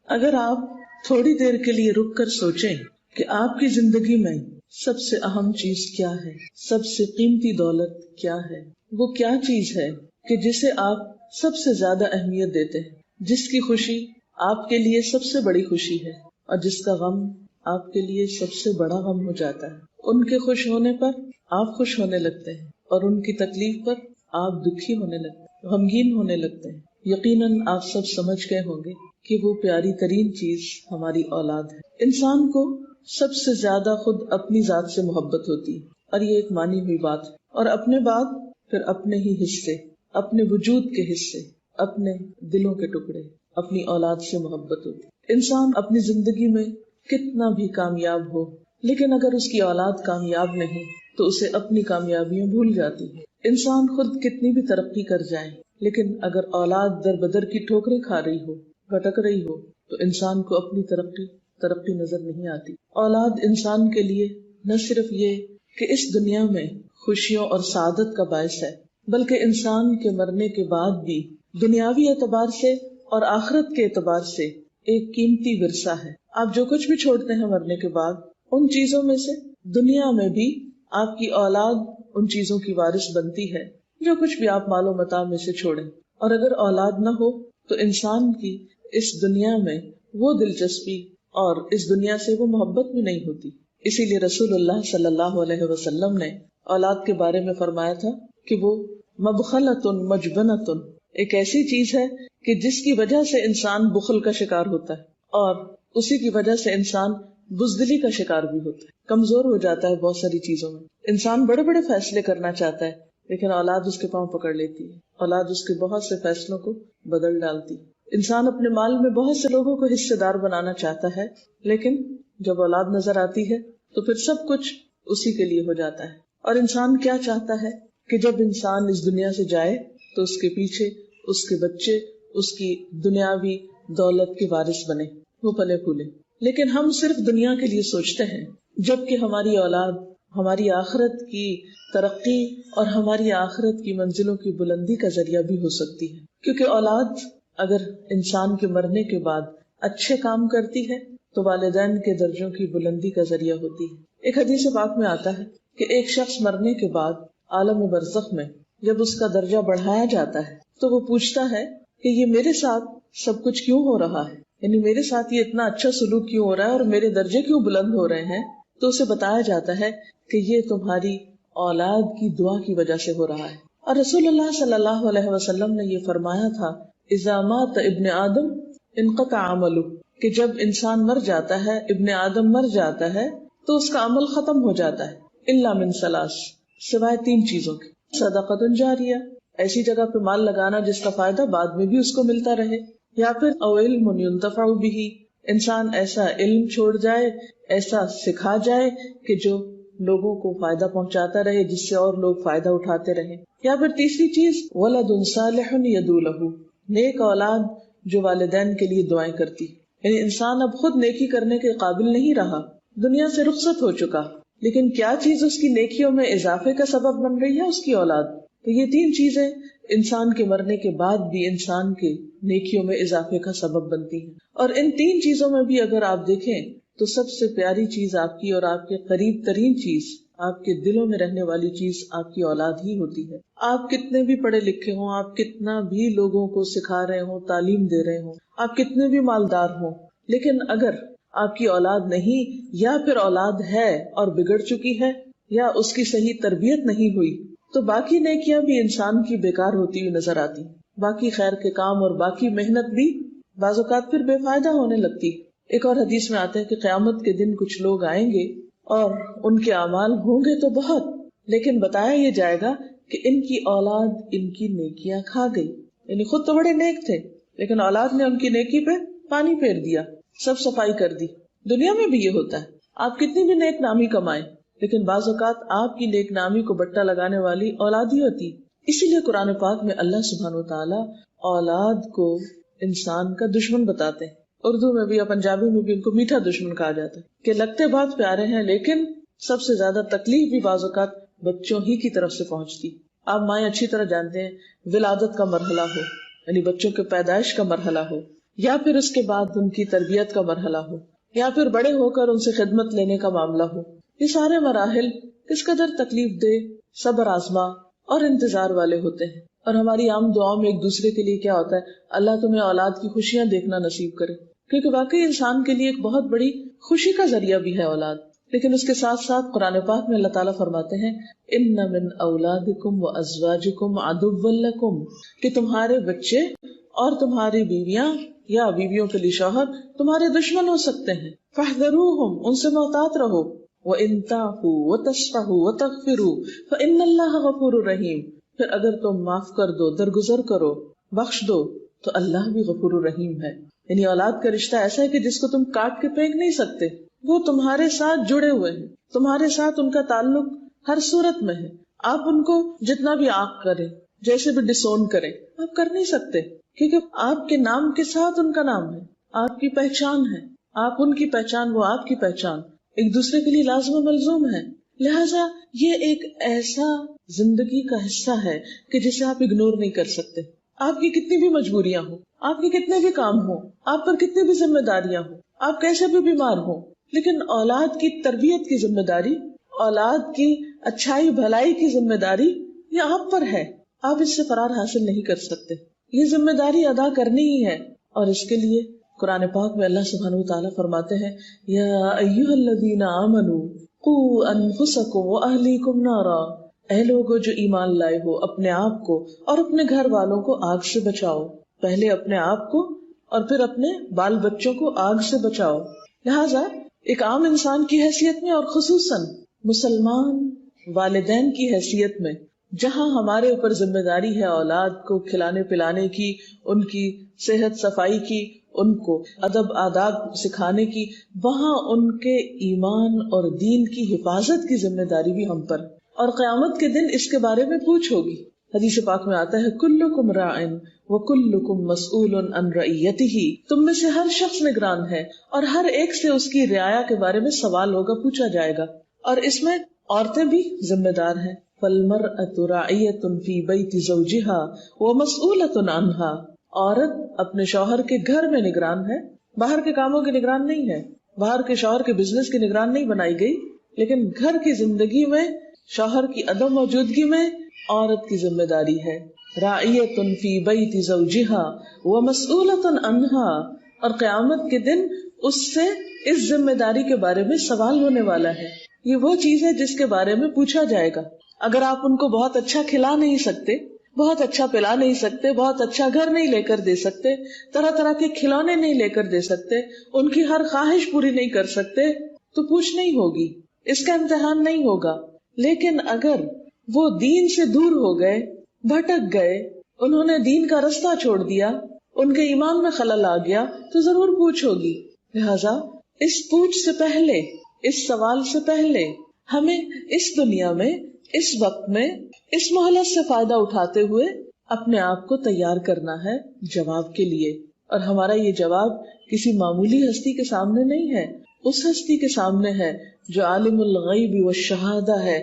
اگر آپ تھوڑی دیر کے لیے رک کر سوچیں کہ آپ کی زندگی میں سب سے اہم چیز کیا ہے، سب سے قیمتی دولت کیا ہے، وہ کیا چیز ہے کہ جسے آپ سب سے زیادہ اہمیت دیتے ہیں، جس کی خوشی آپ کے لیے سب سے بڑی خوشی ہے اور جس کا غم آپ کے لیے سب سے بڑا غم ہو جاتا ہے، ان کے خوش ہونے پر آپ خوش ہونے لگتے ہیں اور ان کی تکلیف پر آپ دکھی ہونے لگتے ہیں، غمگین ہونے لگتے ہیں۔ یقیناً آپ سب سمجھ گئے ہوں گے کہ وہ پیاری ترین چیز ہماری اولاد ہے۔ انسان کو سب سے زیادہ خود اپنی ذات سے محبت ہوتی ہے، اور یہ ایک مانی ہوئی بات ہے، اور اپنے بعد پھر اپنے ہی حصے، اپنے وجود کے حصے، اپنے دلوں کے ٹکڑے، اپنی اولاد سے محبت ہوتی ہے۔ انسان اپنی زندگی میں کتنا بھی کامیاب ہو، لیکن اگر اس کی اولاد کامیاب نہیں تو اسے اپنی کامیابیاں بھول جاتی ہے۔ انسان خود کتنی بھی ترقی کر جائے، لیکن اگر اولاد در بدر کی ٹھوکریں کھا رہی ہو، بھٹک رہی ہو، تو انسان کو اپنی ترقی نظر نہیں آتی۔ اولاد انسان کے لیے نہ صرف یہ کہ اس دنیا میں خوشیوں اور سعادت کا باعث ہے، بلکہ انسان کے مرنے کے بعد بھی دنیاوی اعتبار سے اور آخرت کے اعتبار سے ایک قیمتی ورثہ ہے۔ آپ جو کچھ بھی چھوڑتے ہیں مرنے کے بعد، ان چیزوں میں سے دنیا میں بھی آپ کی اولاد ان چیزوں کی وارث بنتی ہے، جو کچھ بھی آپ مال و متاع میں سے چھوڑیں۔ اور اگر اولاد نہ ہو تو انسان کی اس دنیا میں وہ دلچسپی اور اس دنیا سے وہ محبت بھی نہیں ہوتی۔ اسی لیے رسول اللہ صلی اللہ علیہ وسلم نے اولاد کے بارے میں فرمایا تھا کہ وہ مبخلۃ مجبنۃ، ایک ایسی چیز ہے کہ جس کی وجہ سے انسان بخل کا شکار ہوتا ہے، اور اسی کی وجہ سے انسان بزدلی کا شکار بھی ہوتا ہے، کمزور ہو جاتا ہے بہت ساری چیزوں میں۔ انسان بڑے بڑے فیصلے کرنا چاہتا ہے، لیکن اولاد اس کے پاؤں پکڑ لیتی ہے، اولاد اس کے بہت سے فیصلوں کو بدل ڈالتی ہے۔ انسان اپنے مال میں بہت سے لوگوں کو حصے دار بنانا چاہتا ہے، لیکن جب اولاد نظر آتی ہے تو پھر سب کچھ اسی کے لیے ہو جاتا ہے۔ اور انسان کیا چاہتا ہے کہ جب انسان اس دنیا سے جائے تو اس کے پیچھے اس کے بچے اس کی دنیاوی دولت کے وارث بنے، وہ پلے پھولے۔ لیکن ہم صرف دنیا کے لیے سوچتے ہیں، جبکہ ہماری اولاد ہماری آخرت کی ترقی اور ہماری آخرت کی منزلوں کی بلندی کا ذریعہ بھی ہو سکتی ہے، کیونکہ اولاد اگر انسان کے مرنے کے بعد اچھے کام کرتی ہے تو والدین کے درجوں کی بلندی کا ذریعہ ہوتی ہے۔ ایک حدیث پاک میں آتا ہے کہ ایک شخص مرنے کے بعد عالم برزخ میں جب اس کا درجہ بڑھایا جاتا ہے تو وہ پوچھتا ہے کہ یہ میرے ساتھ سب کچھ کیوں ہو رہا ہے، یعنی میرے ساتھ یہ اتنا اچھا سلوک کیوں ہو رہا ہے اور میرے درجے کیوں بلند ہو رہے ہیں؟ تو اسے بتایا جاتا ہے کہ یہ تمہاری اولاد کی دعا کی وجہ سے ہو رہا ہے۔ اور رسول اللہ صلی اللہ علیہ وسلم نے یہ فرمایا تھا، اذا مات ابن آدم انقطع عملہ، کہ جب انسان مر جاتا ہے، ابن آدم مر جاتا ہے تو اس کا عمل ختم ہو جاتا ہے، الا من ثلاث، سوائے تین چیزوں کے، صدقۃ جاریہ، ایسی جگہ پہ مال لگانا جس کا فائدہ بعد میں بھی اس کو ملتا رہے، یا پھر او علم ينتفع به، انسان ایسا علم چھوڑ جائے، ایسا سکھا جائے کہ جو لوگوں کو فائدہ پہنچاتا رہے، جس سے اور لوگ فائدہ اٹھاتے رہیں، یا پھر تیسری چیز ولد صالح يدعو له، نیک اولاد جو والدین کے لیے دعائیں کرتی۔ یعنی انسان اب خود نیکی کرنے کے قابل نہیں رہا، دنیا سے رخصت ہو چکا، لیکن کیا چیز اس کی نیکیوں میں اضافے کا سبب بن رہی ہے؟ اس کی اولاد۔ تو یہ تین چیزیں انسان کے مرنے کے بعد بھی انسان کے نیکیوں میں اضافے کا سبب بنتی ہیں، اور ان تین چیزوں میں بھی اگر آپ دیکھیں تو سب سے پیاری چیز آپ کی اور آپ کے قریب ترین چیز، آپ کے دلوں میں رہنے والی چیز آپ کی اولاد ہی ہوتی ہے۔ آپ کتنے بھی پڑھے لکھے ہوں، آپ کتنا بھی لوگوں کو سکھا رہے ہوں، تعلیم دے رہے ہوں، آپ کتنے بھی مالدار ہوں، لیکن اگر آپ کی اولاد نہیں، یا پھر اولاد ہے اور بگڑ چکی ہے، یا اس کی صحیح تربیت نہیں ہوئی، تو باقی نیکیاں بھی انسان کی بیکار ہوتی ہوئی نظر آتی، باقی خیر کے کام اور باقی محنت بھی بعض اوقات پھر بے فائدہ ہونے لگتی۔ ایک اور حدیث میں آتا ہے کہ قیامت کے دن کچھ لوگ آئیں گے اور ان کے اعمال ہوں گے تو بہت، لیکن بتایا یہ جائے گا کہ ان کی اولاد ان کی نیکیاں کھا گئی، یعنی خود تو بڑے نیک تھے لیکن اولاد نے ان کی نیکی پہ پانی پھیر دیا، سب صفائی کر دی۔ دنیا میں بھی یہ ہوتا ہے، آپ کتنی بھی نیک نامی کمائیں لیکن بعض اوقات آپ کی نیک نامی کو بٹا لگانے والی اولاد ہی ہوتی۔ اسی لیے قرآن پاک میں اللہ سبحانہ وتعالی اولاد کو انسان کا دشمن بتاتے ہیں، اردو میں بھی یا پنجابی میں بھی ان کو میٹھا دشمن کہا جاتا ہے، کہ لگتے بہت پیارے ہیں لیکن سب سے زیادہ تکلیف بھی بعض اوقات بچوں ہی کی طرف سے پہنچتی۔ آپ مائیں اچھی طرح جانتے ہیں، ولادت کا مرحلہ ہو، یعنی بچوں کے پیدائش کا مرحلہ ہو، یا پھر اس کے بعد ان کی تربیت کا مرحلہ ہو، یا پھر بڑے ہو کر ان سے خدمت لینے کا معاملہ ہو. یہ سارے مراحل کس قدر تکلیف دہ، صبر آزما اور انتظار والے ہوتے ہیں. اور ہماری عام دعاؤں میں ایک دوسرے کے لیے کیا ہوتا ہے؟ اللہ تمہیں اولاد کی خوشیاں دیکھنا نصیب کرے، کیونکہ واقعی انسان کے لیے ایک بہت بڑی خوشی کا ذریعہ بھی ہے اولاد. لیکن اس کے ساتھ ساتھ قرآن پاک میں اللہ تعالیٰ فرماتے ہیں ان من اولادکم وازواجکم عدو لکم، کہ تمہارے بچے اور تمہاری بیویاں یا بیویوں کے لیے شوہر تمہارے دشمن ہو سکتے ہیں. فاحذروہم، ان سے محتاط رہو. وَإِن تَعْفُوا وَتَصْفَحُوا وَتَغْفِرُوا فَإِنَّ اللَّهَ غَفُورٌ رَحِيمٌ، پھر اگر تم معاف کر دو، درگزر کرو، بخش دو، تو اللہ بھی غفور الرحیم ہے. یعنی اولاد کا رشتہ ایسا ہے کہ جس کو تم کاٹ کے پھینک نہیں سکتے، وہ تمہارے ساتھ جڑے ہوئے ہیں، تمہارے ساتھ ان کا تعلق ہر صورت میں ہے. آپ ان کو جتنا بھی عاق کریں، جیسے بھی ڈسون کریں، آپ کر نہیں سکتے، کیونکہ آپ کے نام کے ساتھ ان کا نام ہے، آپ کی پہچان ہے، آپ ان کی پہچان، وہ آپ کی پہچان، ایک دوسرے کے لیے لازم و ملزوم ہے. لہٰذا یہ ایک ایسا زندگی کا حصہ ہے کہ جسے آپ اگنور نہیں کر سکتے. آپ کی کتنی بھی مجبوریاں ہوں، آپ کے کتنے بھی کام ہوں، آپ پر کتنی بھی ذمہ داریاں ہوں، آپ کیسے بھی بیمار ہوں، لیکن اولاد کی تربیت کی ذمہ داری، اولاد کی اچھائی بھلائی کی ذمہ داری یہ آپ پر ہے. آپ اس سے فرار حاصل نہیں کر سکتے، یہ ذمہ داری ادا کرنی ہی ہے. اور اس کے لیے قرآن پاک میں اللہ سبحانہ وتعالیٰ فرماتے ہیں یا ایھا الذین آمنوا قوا انفسکم واہلیکم نارا، اے لوگو جو ایمان لائے ہو، اپنے آپ کو اور اپنے گھر والوں کو آگ سے بچاؤ. پہلے اپنے آپ کو اور پھر اپنے بال بچوں کو آگ سے بچاؤ. لہٰذا ایک عام انسان کی حیثیت میں اور خصوصاً مسلمان والدین کی حیثیت میں جہاں ہمارے اوپر ذمہ داری ہے اولاد کو کھلانے پلانے کی، ان کی صحت صفائی کی، ان کو ادب آداب سکھانے کی، وہاں ان کے ایمان اور دین کی حفاظت کی ذمہ داری بھی ہم پر. اور قیامت کے دن اس کے بارے میں پوچھ ہوگی. حدیث پاک میں آتا ہے کلکم راعٍ وکلکم مسئول عن رعیتہ، تم میں سے ہر شخص نگران ہے اور ہر ایک سے اس کی رعایا کے بارے میں سوال ہوگا، پوچھا جائے گا. اور اس میں عورتیں بھی ذمہ دار ہیں. فالمرأة راعیة فی بیت زوجہا ومسئولة عنہا، عورت اپنے شوہر کے گھر میں نگران ہے، باہر کے کاموں کی نگران نہیں ہے، باہر کے شوہر کے بزنس کی نگران نہیں بنائی گئی، لیکن گھر کی زندگی میں شوہر کی عدم موجودگی میں عورت کی ذمہ داری ہے. راعیۃ فی بیت زوجہا ومسئولۃ عنہا، اور قیامت کے دن اس سے اس ذمہ داری کے بارے میں سوال ہونے والا ہے. یہ وہ چیز ہے جس کے بارے میں پوچھا جائے گا. اگر آپ ان کو بہت اچھا کھلا نہیں سکتے، بہت اچھا پلا نہیں سکتے، بہت اچھا گھر نہیں لے کر دے سکتے، طرح طرح کے کھلونے نہیں لے کر دے سکتے، ان کی ہر خواہش پوری نہیں کر سکتے، تو پوچھ نہیں ہوگی، اس کا امتحان نہیں ہوگا. لیکن اگر وہ دین سے دور ہو گئے، بھٹک گئے، انہوں نے دین کا رستہ چھوڑ دیا، ان کے ایمان میں خلل آ گیا، تو ضرور پوچھ ہوگی. لہذا اس پوچھ سے پہلے، اس سوال سے پہلے ہمیں اس دنیا میں، اس وقت میں، اس مہلت سے فائدہ اٹھاتے ہوئے اپنے آپ کو تیار کرنا ہے جواب کے لیے. اور ہمارا یہ جواب کسی معمولی ہستی کے سامنے نہیں ہے، اس ہستی کے سامنے ہے جو عالم الغیب والشہادہ ہے،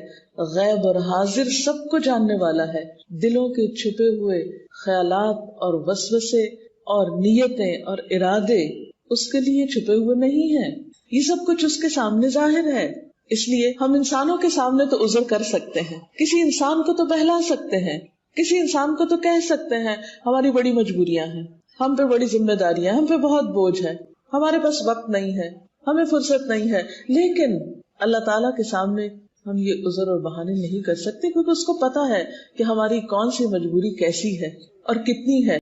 غیب اور حاضر سب کو جاننے والا ہے. دلوں کے چھپے ہوئے خیالات اور وسوسے اور نیتیں اور ارادے اس کے لیے چھپے ہوئے نہیں ہیں، یہ سب کچھ اس کے سامنے ظاہر ہے. اس لیے ہم انسانوں کے سامنے تو عذر کر سکتے ہیں، کسی انسان کو تو بہلا سکتے ہیں، کسی انسان کو تو کہہ سکتے ہیں ہماری بڑی مجبوریاں ہیں، ہم پہ بڑی ذمہ داریاں، ہم پہ بہت بوجھ ہے، ہمارے پاس وقت نہیں ہے، ہمیں فرصت نہیں ہے. لیکن اللہ تعالیٰ کے سامنے ہم یہ عذر اور بہانے نہیں کر سکتے، کیونکہ اس کو پتا ہے کہ ہماری کون سی مجبوری کیسی ہے اور کتنی ہے.